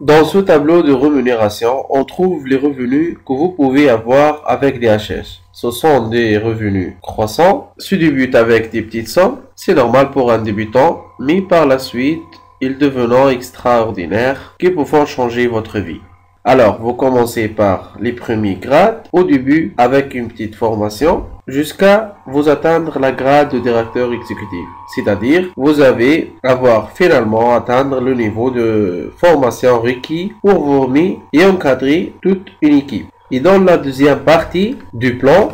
Dans ce tableau de rémunération, on trouve les revenus que vous pouvez avoir avec DHS. Ce sont des revenus croissants. Se débute avec des petites sommes. C'est normal pour un débutant, mais par la suite, ils deviennent extraordinaires qui peuvent changer votre vie. Alors, vous commencez par les premiers grades, au début avec une petite formation, jusqu'à vous atteindre la grade de directeur exécutif. C'est-à-dire, vous allez avoir finalement atteindre le niveau de formation requis pour vous former et encadrer toute une équipe. Et dans la deuxième partie du plan,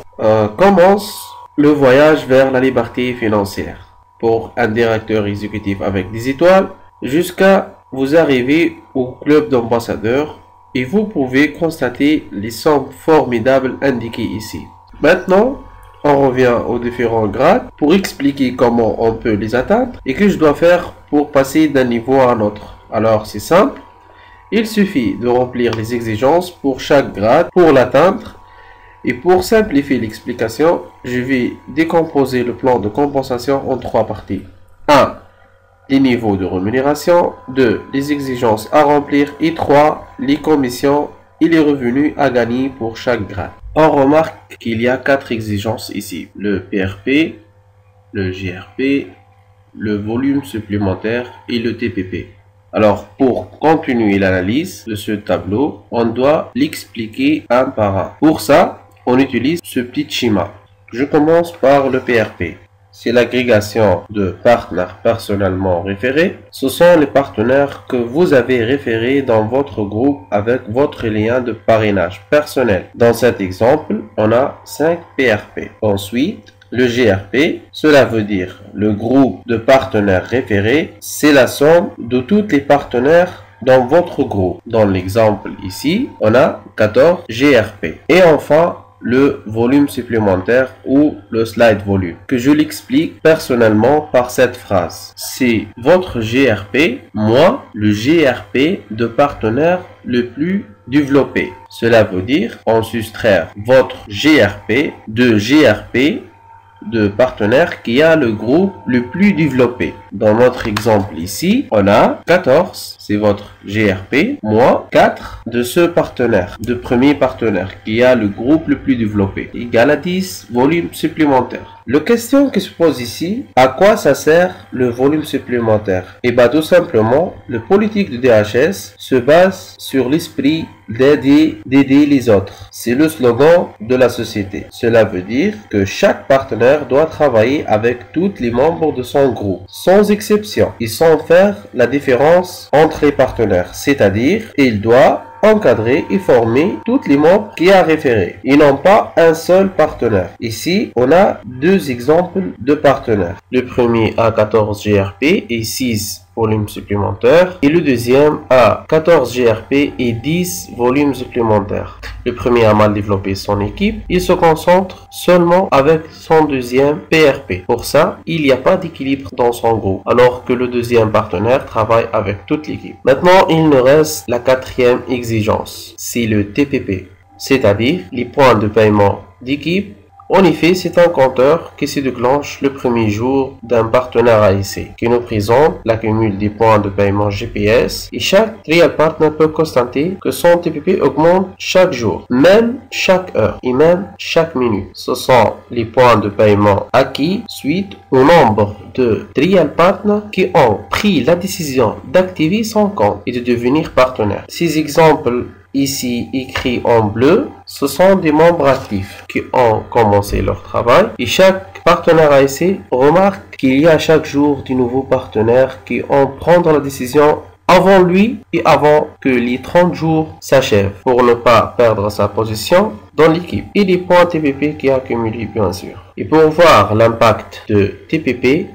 commence le voyage vers la liberté financière pour un directeur exécutif avec des étoiles, jusqu'à vous arriver au club d'ambassadeurs. Et vous pouvez constater les sommes formidables indiquées ici. Maintenant, on revient aux différents grades pour expliquer comment on peut les atteindre et que je dois faire pour passer d'un niveau à un autre. Alors c'est simple, il suffit de remplir les exigences pour chaque grade pour l'atteindre. Et pour simplifier l'explication, je vais décomposer le plan de compensation en 3 parties. 1. Les niveaux de rémunération, 2. Les exigences à remplir et 3. Les commissions et les revenus à gagner pour chaque grade. On remarque qu'il y a 4 exigences ici. Le PRP, le GRP, le volume supplémentaire et le TPP. Alors pour continuer l'analyse de ce tableau, on doit l'expliquer un par un. Pour ça, on utilise ce petit schéma. Je commence par le PRP. C'est l'agrégation de partenaires personnellement référés. Ce sont les partenaires que vous avez référés dans votre groupe avec votre lien de parrainage personnel. Dans cet exemple, on a 5 PRP. Ensuite, le GRP, cela veut dire le groupe de partenaires référés. C'est la somme de tous les partenaires dans votre groupe. Dans l'exemple ici, on a 14 GRP. Et enfin, le volume supplémentaire ou le slide volume, que je l'explique personnellement par cette phrase. C'est votre GRP moins le GRP de partenaire le plus développé. Cela veut dire on soustraire votre GRP de GRP de partenaire qui a le groupe le plus développé. Dans notre exemple ici, on a 14, c'est votre GRP, moins 4 de ce partenaire, de premier partenaire qui a le groupe le plus développé, égal à 10 volumes supplémentaires. La question qui se pose ici, à quoi ça sert le volume supplémentaire? Et bien tout simplement, le politique de DHS se base sur l'esprit d'aider les autres. C'est le slogan de la société. Cela veut dire que chaque partenaire doit travailler avec tous les membres de son groupe, sans exception, et sans faire la différence entre les partenaires. C'est-à-dire, il doit encadrer et former tous les membres qui a référé. Ils n'ont pas un seul partenaire. Ici, on a 2 exemples de partenaires. Le premier a 14 GRP et 6 volumes supplémentaires et le deuxième a 14 GRP et 10 volumes supplémentaires. Le premier a mal développé son équipe, il se concentre seulement avec son deuxième PRP. Pour ça, il n'y a pas d'équilibre dans son groupe, alors que le deuxième partenaire travaille avec toute l'équipe. Maintenant, il nous reste la 4e exigence, c'est le TPP, c'est-à-dire les points de paiement d'équipe. En effet, c'est un compteur qui se déclenche le premier jour d'un partenaire AIC, qui nous présente l'accumul des points de paiement GPS et chaque trial partner peut constater que son TPP augmente chaque jour, même chaque heure et même chaque minute. Ce sont les points de paiement acquis suite au nombre de trial partners qui ont pris la décision d'activer son compte et de devenir partenaire. Ces exemples ici écrits en bleu, ce sont des membres actifs qui ont commencé leur travail et chaque partenaire AIC remarque qu'il y a chaque jour de nouveaux partenaires qui ont prendre la décision avant lui et avant que les 30 jours s'achèvent pour ne pas perdre sa position dans l'équipe et les points TPP qui a accumulé bien sûr. Et pour voir l'impact de TPP,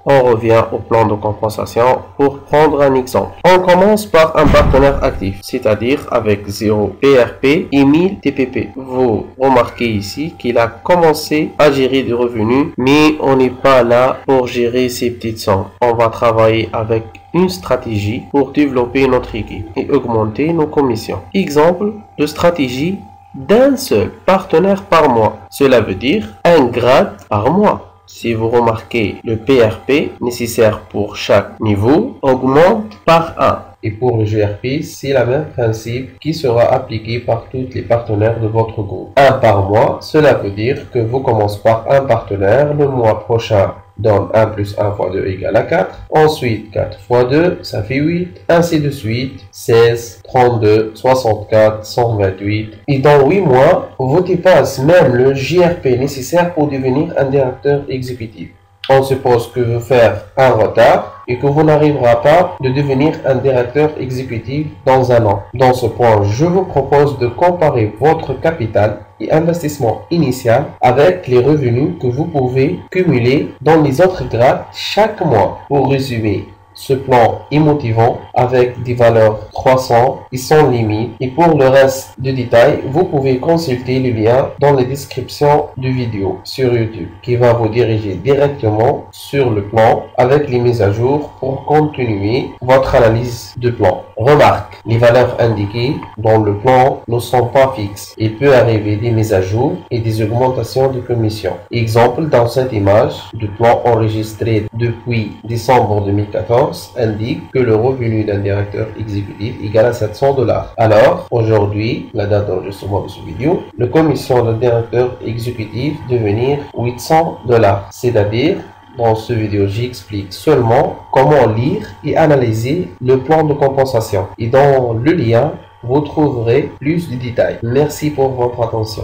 on revient au plan de compensation pour prendre un exemple. On commence par un partenaire actif, c'est-à-dire avec 0 PRP et 1000 TPP. Vous remarquez ici qu'il a commencé à gérer des revenus, mais on n'est pas là pour gérer ces petites sommes. On va travailler avec une stratégie pour développer notre équipe et augmenter nos commissions. Exemple de stratégie d'un seul partenaire par mois. Cela veut dire un grade par mois. Si vous remarquez, le PRP nécessaire pour chaque niveau augmente par 1. Et pour le GRP, c'est le même principe qui sera appliqué par tous les partenaires de votre groupe. Un par mois, cela veut dire que vous commencez par un partenaire, le mois prochain donne 1 plus 1 fois 2 égale à 4. Ensuite, 4 fois 2, ça fait 8. Ainsi de suite, 16, 32, 64, 128. Et dans 8 mois, vous dépassez même le JRP nécessaire pour devenir un directeur exécutif. On suppose que vous faites un retard et que vous n'arriverez pas de devenir un directeur exécutif dans un an. Dans ce point, je vous propose de comparer votre capital et investissement initial avec les revenus que vous pouvez cumuler dans les autres grades chaque mois. Pour résumer, ce plan est motivant avec des valeurs croissantes et sans limite. Et pour le reste de détails, vous pouvez consulter le lien dans la description de vidéo sur YouTube qui va vous diriger directement sur le plan avec les mises à jour pour continuer votre analyse de plan. Remarque, les valeurs indiquées dans le plan ne sont pas fixes. Il peut arriver des mises à jour et des augmentations de commissions. Exemple, dans cette image, le plan enregistré depuis décembre 2014 indique que le revenu d'un directeur exécutif égale à $700. Alors, aujourd'hui, la date d'enregistrement de cette vidéo, la commission d'un directeur exécutif devenir $800. C'est-à-dire, dans cette vidéo, j'explique seulement comment lire et analyser le plan de compensation. Et dans le lien, vous trouverez plus de détails. Merci pour votre attention.